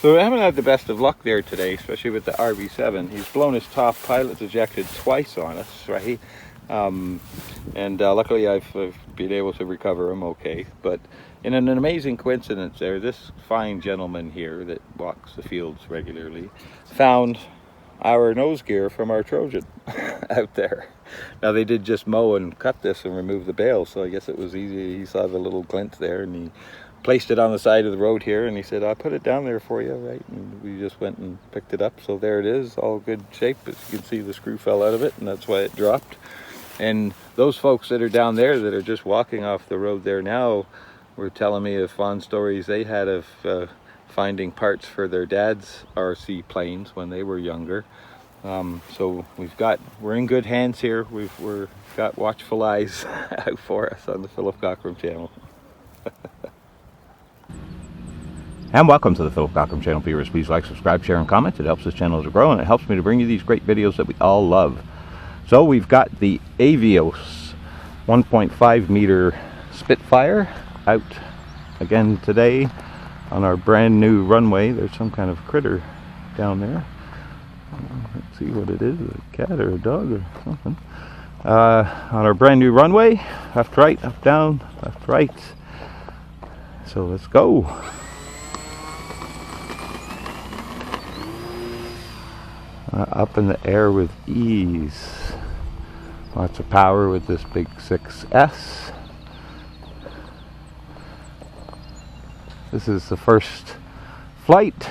So we haven't had the best of luck there today, especially with the RB7. He's blown his top, pilot's ejected twice on us, right? Luckily I've been able to recover him okay. But in an amazing coincidence there, this fine gentleman here that walks the fields regularly found our nose gear from our Trojan out there. Now they did just mow and cut this and remove the bale, so I guess it was easy. He saw the little glint there and he placed it on the side of the road here, and he said, I'll put it down there for you, right? And we just went and picked it up. So there it is, all good shape. As you can see, the screw fell out of it, and that's why it dropped. And those folks that are down there that are just walking off the road there now were telling me of fond stories they had of finding parts for their dad's RC planes when they were younger. So we're in good hands here. We've got watchful eyes out for us on the Philip Cockram channel. And welcome to the Philip Cockram channel, viewers. Please like, subscribe, share, and comment. It helps this channel to grow, and it helps me to bring you these great videos that we all love. So we've got the Avios 1.5 meter Spitfire out again today on our brand new runway. There's some kind of critter down there. Let's see what it is, a cat or a dog or something. On our brand new runway, left, right, up, down, left, right. So let's go. Up in the air with ease. Lots of power with this big 6S. This is the first flight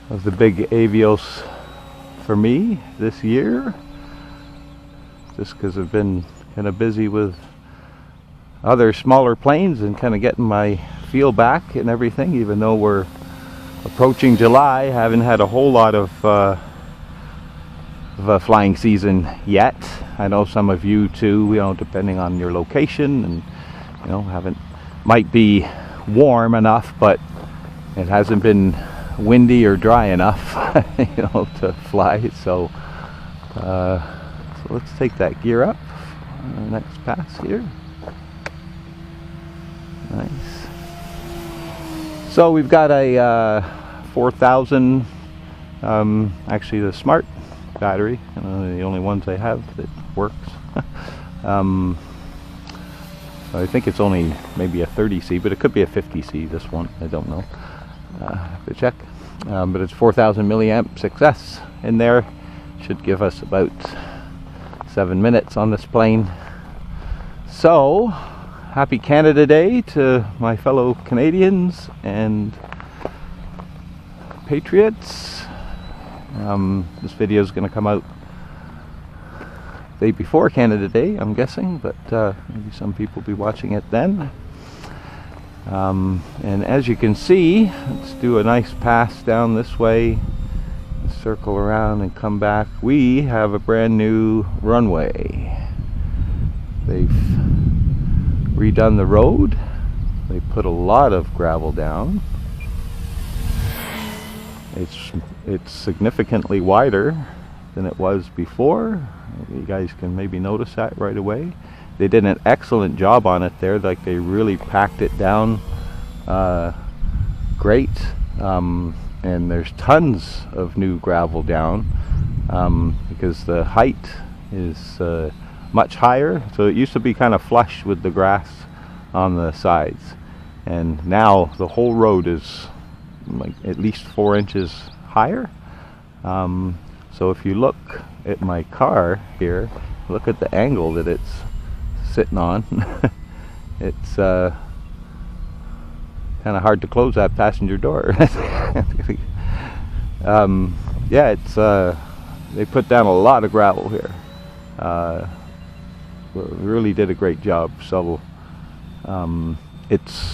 of the big Avios for me this year, just because I've been kind of busy with other smaller planes and kind of getting my feel back and everything. Even though we're approaching July, I haven't had a whole lot of a flying season yet. I know some of you too, depending on your location, and might be warm enough, but it hasn't been windy or dry enough to fly. So let's take that gear up on our next pass here. Nice. So we've got a 4000 actually the smart battery, the only ones I have that works. I think it's only maybe a 30C, but it could be a 50C, this one, I don't know. Have to check. But it's 4000 milliamp 6S in there. Should give us about 7 minutes on this plane. So happy Canada Day to my fellow Canadians and Patriots. This video is going to come out the day before Canada Day, I'm guessing, but maybe some people will be watching it then. And as you can see, let's do a nice pass down this way, circle around and come back. We have a brand new runway. They've redone the road. They put a lot of gravel down. It's significantly wider than it was before. You guys can maybe notice that right away. They did an excellent job on it there. Like, they really packed it down great. And there's tons of new gravel down because the height is much higher. So it used to be kind of flush with the grass on the sides, and now the whole road is like at least 4 inches higher. So if you look at my car here, look at the angle that it's sitting on. It's kind of hard to close that passenger door. Yeah, it's they put down a lot of gravel here. Really did a great job. So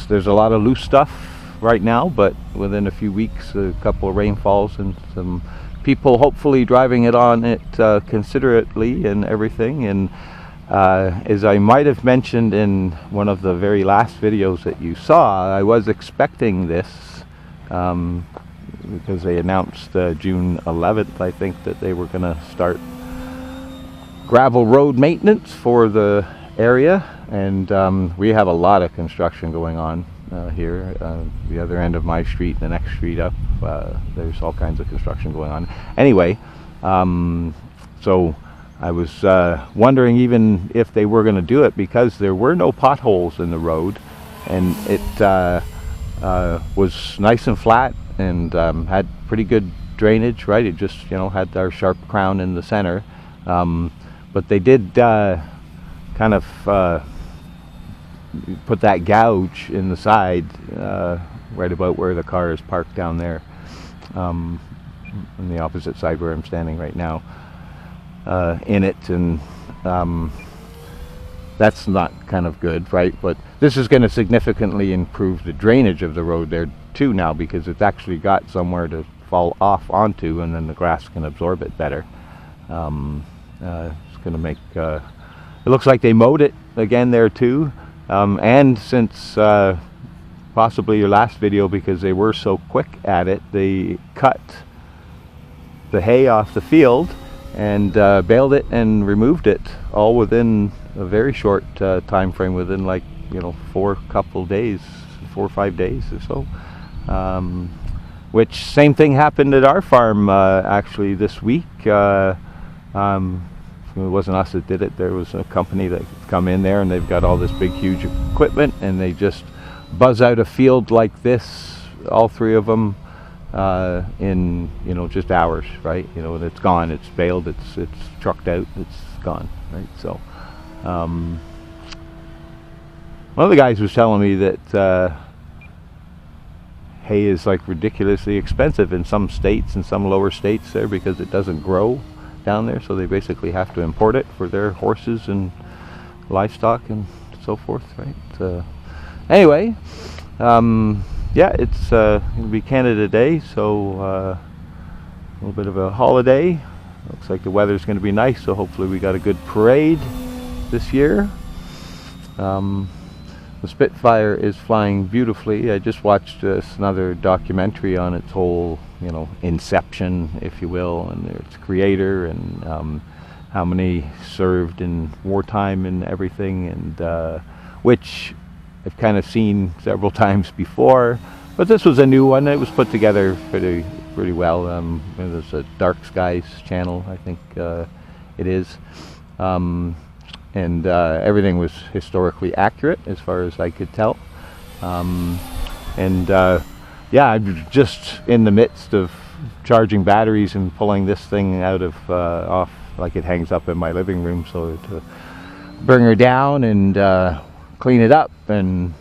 there's a lot of loose stuff right now, but within a few weeks, a couple of rainfalls and some people hopefully driving it on it considerately and everything. And as I might have mentioned in one of the very last videos that you saw, I was expecting this because they announced June 11th, I think, that they were going to start gravel road maintenance for the area. And we have a lot of construction going on here. The other end of my street, the next street up, there's all kinds of construction going on. Anyway, so I was wondering even if they were going to do it, because there were no potholes in the road, and it was nice and flat, and had pretty good drainage, right? It just, had our sharp crown in the center, but they did kind of put that gouge in the side, right about where the car is parked down there, on the opposite side where I'm standing right now, in it, and that's not kind of good, right? But this is going to significantly improve the drainage of the road there too now, because it's actually got somewhere to fall off onto, and then the grass can absorb it better. It's going to make it looks like they mowed it again there too, and since possibly your last video, because they were so quick at it, they cut the hay off the field and baled it and removed it all within a very short time frame, within 4 or 5 days or so. Which same thing happened at our farm actually this week. It wasn't us that did it. There was a company that come in there, and they've got all this big huge equipment, and they just buzz out a field like this, all 3 of them, in just hours, right? And it's gone, it's baled, it's trucked out, it's gone, right? So one of the guys was telling me that hay is ridiculously expensive in some states and some lower states there, because it doesn't grow down there, so they basically have to import it for their horses and livestock and so forth, right? Anyway, yeah, it's going to be Canada Day, so a little bit of a holiday. Looks like the weather's going to be nice, so hopefully we got a good parade this year. The Spitfire is flying beautifully. I just watched another documentary on its whole, inception, if you will, and its creator, and how many served in wartime and everything, and which I've kind of seen several times before, but this was a new one. It was put together pretty well. It was a Dark Skies channel, I think it is. And everything was historically accurate as far as I could tell. Yeah, I'm just in the midst of charging batteries and pulling this thing out of off, it hangs up in my living room, so to bring her down and clean it up and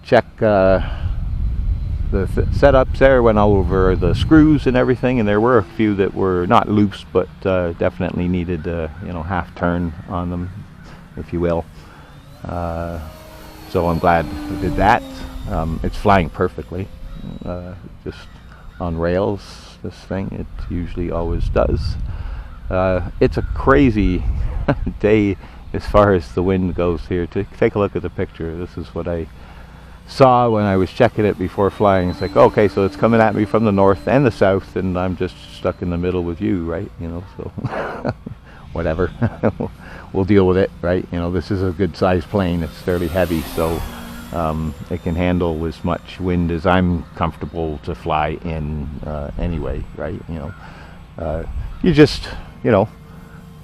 check the setups there. Went all over the screws and everything, and there were a few that were not loose, but definitely needed half turn on them, if you will. So I'm glad I did that. It's flying perfectly, just on rails, this thing. It usually always does. It's a crazy day as far as the wind goes here. Take a look at the picture. This is what I saw when I was checking it before flying. It's okay, so it's coming at me from the north and the south, and I'm just stuck in the middle with you, right? So whatever. We'll deal with it, right? This is a good sized plane. It's fairly heavy, so it can handle as much wind as I'm comfortable to fly in anyway, right? You just, to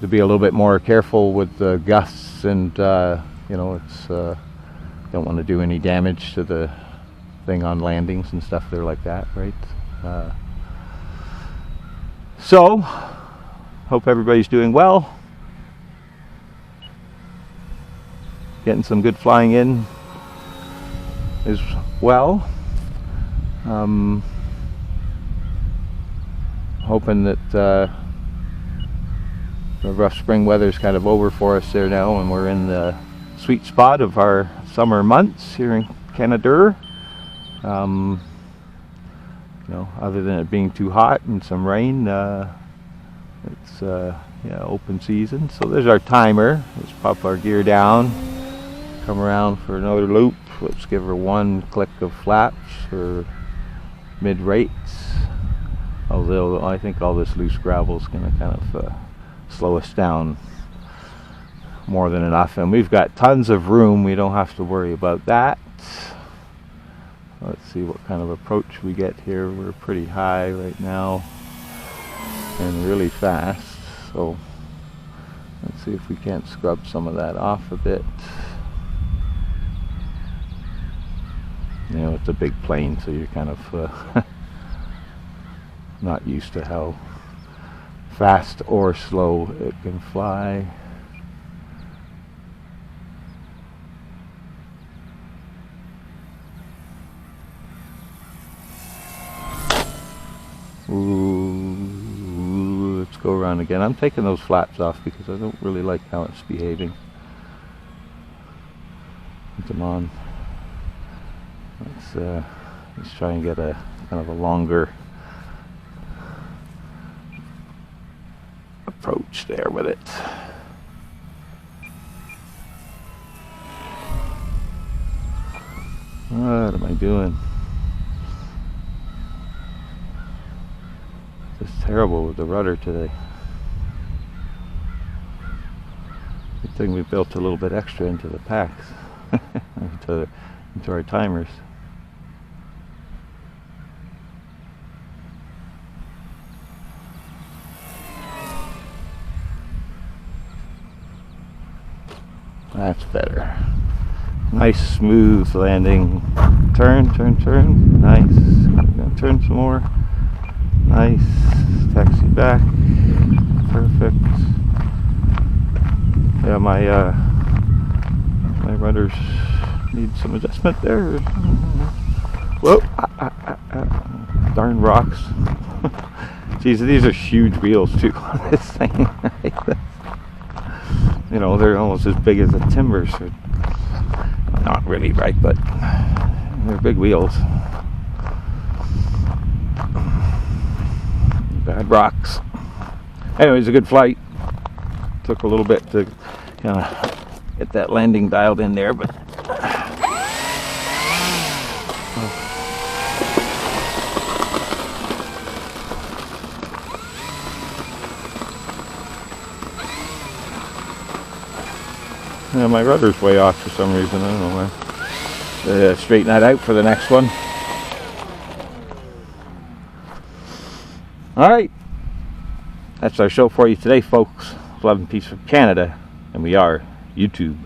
be a little bit more careful with the gusts, and it's don't want to do any damage to the thing on landings and stuff there like that, right? So hope everybody's doing well, getting some good flying in as well. Hoping that the rough spring weather's kind of over for us there now, and we're in the sweet spot of our summer months here in Canada. Other than it being too hot and some rain, it's open season. So there's our timer. Let's pop our gear down, come around for another loop. Let's give her one click of flaps for mid rates. Although I think all this loose gravel is going to kind of slow us down more than enough, and we've got tons of room. We don't have to worry about that. Let's see what kind of approach we get here. We're pretty high right now and really fast, so let's see if we can't scrub some of that off a bit. You know, it's a big plane, so you're kind of not used to how fast or slow it can fly. Ooh, let's go around again. I'm taking those flaps off because I don't really like how it's behaving. Put them on. Let's try and get a kind of a longer approach there with it. What am I doing? Just terrible with the rudder today. Good thing we built a little bit extra into the packs, into our timers. That's better. Nice smooth landing. Turn, turn, turn. Nice. I'm gonna turn some more. Nice. Taxi back. Perfect. Yeah, my rudders need some adjustment there. Whoa! Darn rocks. Geez, these are huge wheels too on this thing. You know, they're almost as big as the timbers. Not really, right? But they're big wheels. Bad rocks. Anyways, a good flight. Took a little bit to kind of get that landing dialed in there, but yeah, my rudder's way off for some reason. I don't know why. Straighten that out for the next one. Alright, that's our show for you today, folks. Love and peace from Canada, and we are YouTube.